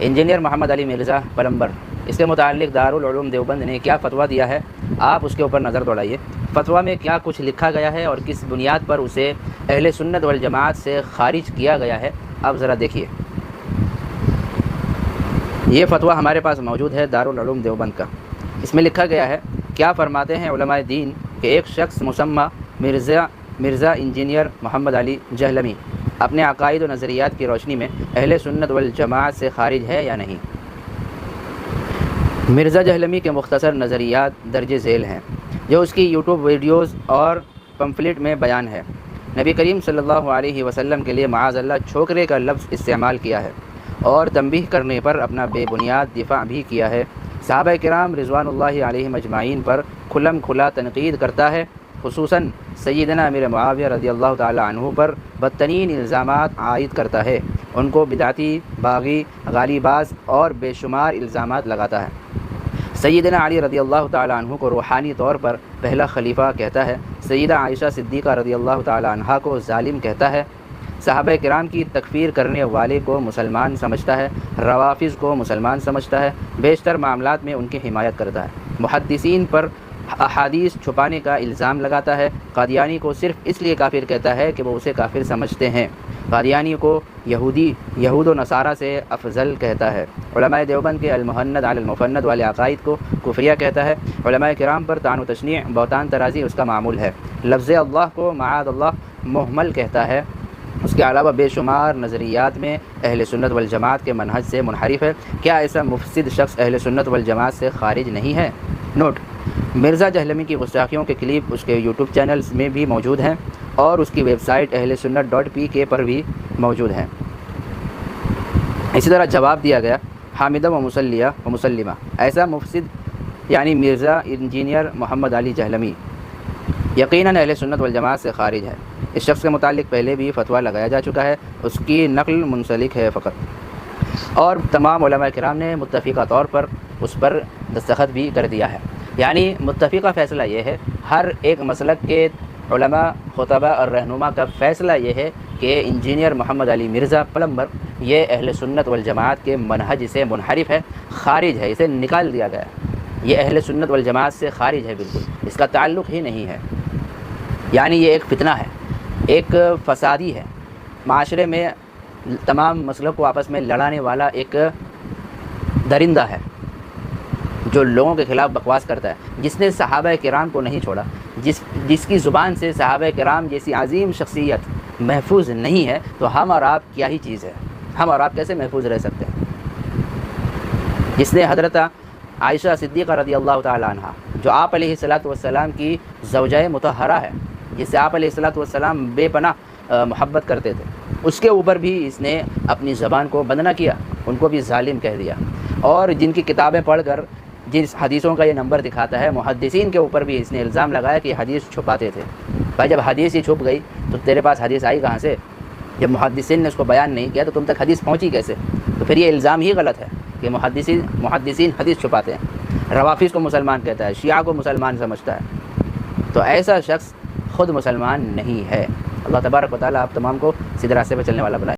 Engineer محمد علی Mirza plumber, اس کے متعلق دارالعلوم دیوبند نے کیا فتویٰ دیا ہے، آپ اس کے اوپر نظر دوڑائیے۔ فتویٰ میں کیا کچھ لکھا گیا ہے اور کس بنیاد پر اسے اہل سنت والجماعت سے خارج کیا گیا ہے، آپ ذرا دیکھیے۔ یہ فتویٰ ہمارے پاس موجود ہے دارالعلوم دیوبند کا۔ اس میں لکھا گیا ہے، کیا فرماتے ہیں علماء دین کہ ایک شخص مسمى مرزا انجینئر محمد علی جہلمی اپنے عقائد و نظریات کی روشنی میں اہل سنت والجماعت سے خارج ہے یا نہیں؟ مرزا جہلمی کے مختصر نظریات درج ذیل ہیں جو اس کی یوٹیوب ویڈیوز اور پمفلٹ میں بیان ہے۔ نبی کریم صلی اللہ علیہ وسلم کے لیے معاذ اللہ چھوکرے کا لفظ استعمال کیا ہے اور تنبیہ کرنے پر اپنا بے بنیاد دفاع بھی کیا ہے۔ صحابہ کرام رضوان اللہ علیہم اجمعین پر کھلم کھلا تنقید کرتا ہے، خصوصاً سیدنا امیر معاویہ رضی اللہ تعالی عنہ پر بدترین الزامات عائد کرتا ہے، ان کو بدعتی، باغی، غالی باز اور بے شمار الزامات لگاتا ہے۔ سیدنا علی رضی اللہ تعالی عنہ کو روحانی طور پر پہلا خلیفہ کہتا ہے، سیدہ عائشہ صدیقہ رضی اللہ تعالی عنہا کو ظالم کہتا ہے، صحابہ کرام کی تکفیر کرنے والے کو مسلمان سمجھتا ہے، روافض کو مسلمان سمجھتا ہے، بیشتر معاملات میں ان کی حمایت کرتا ہے، محدثین پر احادیث چھپانے کا الزام لگاتا ہے، قادیانی کو صرف اس لیے کافر کہتا ہے کہ وہ اسے کافر سمجھتے ہیں، قادیانی کو یہود و نصارہ سے افضل کہتا ہے، علماء دیوبند کے المہند علی المفند والے عقائد کو کفریہ کہتا ہے، علماء کرام پر طعن و تشنیع، بہتان ترازی اس کا معمول ہے، لفظ اللہ کو معاذ اللہ محمل کہتا ہے، اس کے علاوہ بے شمار نظریات میں اہل سنت والجماعت کے منہج سے منحرف ہے۔ کیا ایسا مفسد شخص اہل سنت والجماعت سے خارج نہیں ہے؟ نوٹ: مرزا جہلمی کی گستاخیوں کے کلپ اس کے یوٹیوب چینلز میں بھی موجود ہیں اور اس کی ویب سائٹ اہلسنت.pk پر بھی موجود ہیں۔ اسی طرح جواب دیا گیا، حامدہ و مسلیہ و مسلمہ، ایسا مفسد یعنی مرزا انجینئر محمد علی جہلمی یقیناً اہل سنت والجماعت سے خارج ہے۔ اس شخص کے متعلق پہلے بھی فتویٰ لگایا جا چکا ہے، اس کی نقل منسلک ہے فقط، اور تمام علماء کرام نے متفقہ طور پر اس پر دستخط بھی کر دیا ہے۔ یعنی متفقہ فیصلہ یہ ہے، ہر ایک مسلک کے علماء، خطباء اور رہنما کا فیصلہ یہ ہے کہ انجینئر محمد علی مرزا پلمبر یہ اہل سنت والجماعت کے منہج سے منحرف ہے، خارج ہے، اسے نکال دیا گیا ہے، یہ اہل سنت والجماعت سے خارج ہے، بالکل اس کا تعلق ہی نہیں ہے۔ یعنی یہ ایک فتنہ ہے، ایک فسادی ہے، معاشرے میں تمام مسلک کو آپس میں لڑانے والا ایک درندہ ہے جو لوگوں کے خلاف بکواس کرتا ہے، جس نے صحابہ کرام کو نہیں چھوڑا، جس کی زبان سے صحابہ کرام جیسی عظیم شخصیت محفوظ نہیں ہے، تو ہم اور آپ کیا ہی چیز ہے، ہم اور آپ کیسے محفوظ رہ سکتے ہیں؟ جس نے حضرت عائشہ صدیقہ رضی اللہ تعالی عنہ، جو آپ علیہ الصلوۃ والسلام کی زوجہ مطہرہ ہے، جس سے آپ علیہ الصلوۃ والسلام بے پناہ محبت کرتے تھے، اس کے اوپر بھی اس نے اپنی زبان کو بند نہ کیا، ان کو بھی ظالم کہہ دیا، اور جن کی کتابیں پڑھ کر جس حدیثوں کا یہ نمبر دکھاتا ہے، محدثین کے اوپر بھی اس نے الزام لگایا کہ حدیث چھپاتے تھے۔ بھائی جب حدیث ہی چھپ گئی تو تیرے پاس حدیث آئی کہاں سے؟ جب محدثین نے اس کو بیان نہیں کیا تو تم تک حدیث پہنچی کیسے؟ تو پھر یہ الزام ہی غلط ہے کہ محدثین حدیث چھپاتے ہیں، روافض کو مسلمان کہتا ہے، شیعہ کو مسلمان سمجھتا ہے، تو ایسا شخص خود مسلمان نہیں ہے۔ اللہ تبارک و تعالیٰ آپ تمام کو سیدھے راستے پر چلنے والا بنائے۔